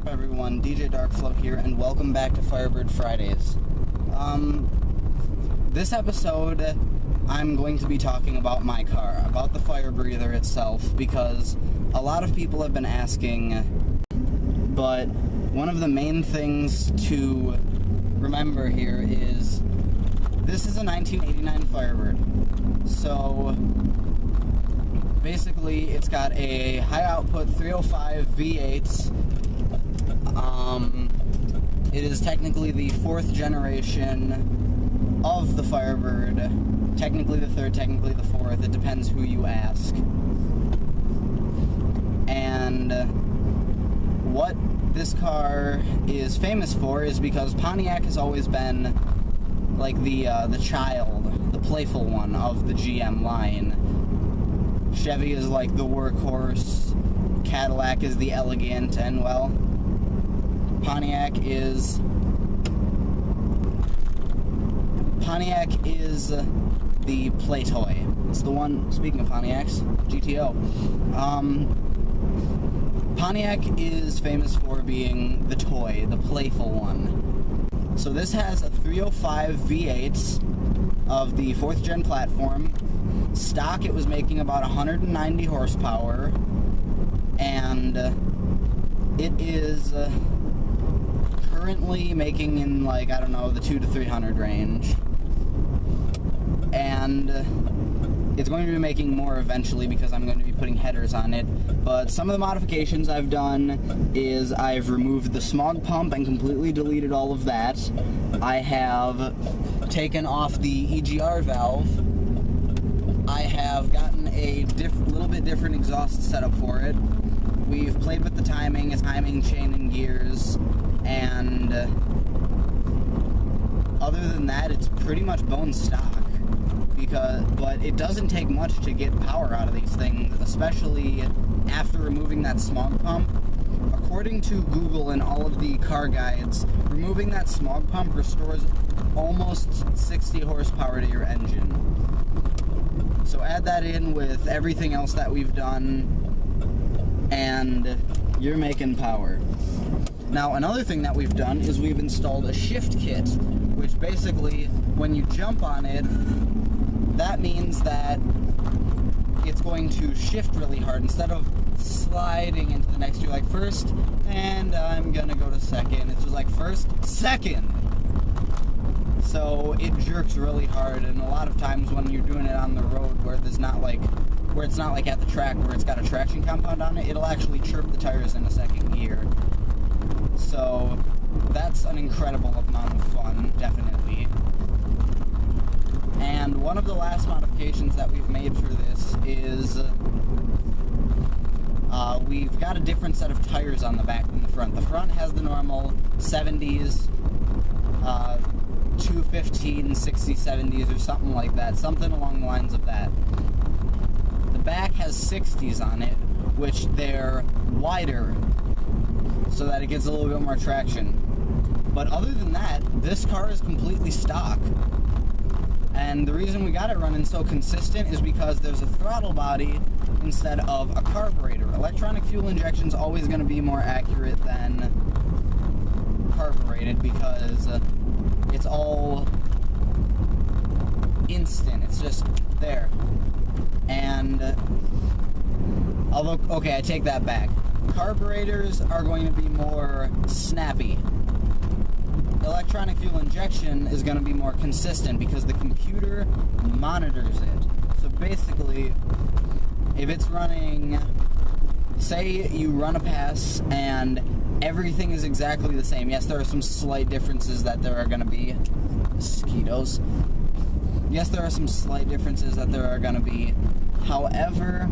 Everyone, DJ Darkflow here, and welcome back to Firebird Fridays. This episode, I'm going to be talking about my car, about the Firebreather itself, because a lot of people have been asking, but one of the main things to remember here is this is a 1989 Firebird. So basically, it's got a high output 305 V8. It is technically the fourth generation of the Firebird. Technically the third, technically the fourth. It depends who you ask. And what this car is famous for is because Pontiac has always been like the child, the playful one of the GM line. Chevy is like the workhorse, Cadillac is the elegant, and well, Pontiac is the play toy. It's the one, speaking of Pontiacs, GTO. Pontiac is famous for being the toy, the playful one. So this has a 305 V8 of the 4th gen platform. Stock, it was making about 190 horsepower, and it is currently making in, like, I don't know, the 200 to 300 range. And it's going to be making more eventually because I'm going to be putting headers on it. But some of the modifications I've done is I've removed the smog pump and completely deleted all of that. I have taken off the EGR valve. I have gotten a little bit different exhaust setup for it. We've played with the timing, chain, and gears, and other than that, it's pretty much bone stock. But it doesn't take much to get power out of these things, especially after removing that smog pump. According to Google and all of the car guides, removing that smog pump restores almost 60 horsepower to your engine. So add that in with everything else that we've done, and you're making power. Now, another thing that we've done is we've installed a shift kit, which basically, when you jump on it, that means that it's going to shift really hard. Instead of sliding into the next, you're like first, and I'm gonna go to second. It's just like first, second. So it jerks really hard, and a lot of times when you're doing it on the road where it's not like at the track where it's got a traction compound on it, it'll actually chirp the tires in a second gear. So that's an incredible amount of fun, definitely. And one of the last modifications that we've made for this is we've got a different set of tires on the back than the front. The front has the normal 70s, 215, 60, 70s, or something like that. Something along the lines of that. The back has 60s on it, which they're wider, so that it gets a little bit more traction. But other than that, this car is completely stock. And the reason we got it running so consistent is because there's a throttle body instead of a carburetor. Electronic fuel injection is always going to be more accurate than carbureted because it's all instant. It's just there. And although, okay, I take that back. Carburetors are going to be more snappy. Electronic fuel injection is going to be more consistent because the computer monitors it. So basically, if it's running, say you run a pass and everything is exactly the same. Yes, there are some slight differences that there are going to be. Mosquitoes. Yes, there are some slight differences that there are going to be. However,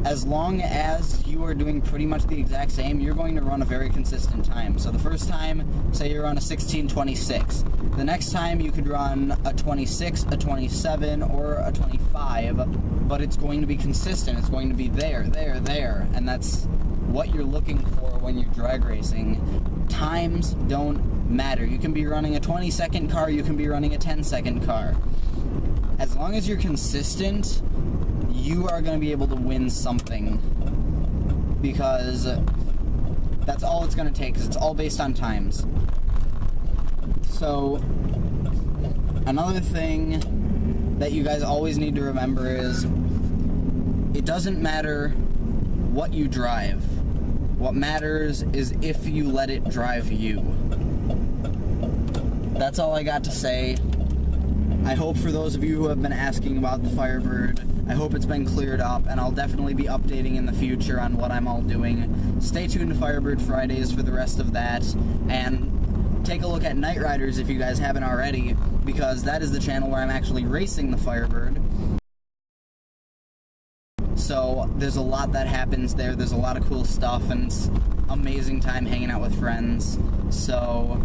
as long as you are doing pretty much the exact same, you're going to run a very consistent time. So the first time, say you're on a 16:26. The next time you could run a 26, a 27, or a 25, but it's going to be consistent. It's going to be there, and that's what you're looking for when you're drag racing. Times don't matter. You can be running a 20-second car, you can be running a 10-second car. As long as you're consistent, you are going to be able to win something, because That's all it's going to take, because it's all based on times. So, another thing that you guys always need to remember is, it doesn't matter what you drive. What matters is if you let it drive you. That's all I got to say. I hope for those of you who have been asking about the Firebird, I hope it's been cleared up, and I'll definitely be updating in the future on what I'm all doing. Stay tuned to Firebird Fridays for the rest of that, and take a look at Night Riders if you guys haven't already, because that is the channel where I'm actually racing the Firebird. So there's a lot that happens there, there's a lot of cool stuff, and it's amazing time hanging out with friends. So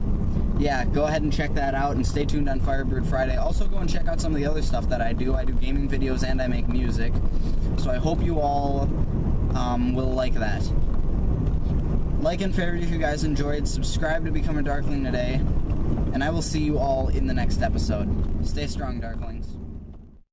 yeah, go ahead and check that out, and stay tuned on Firebird Friday. Also go and check out some of the other stuff that I do. I do gaming videos and I make music. So I hope you all will like that. Like and favorite if you guys enjoyed. Subscribe to become a Darkling today. And I will see you all in the next episode. Stay strong, Darklings.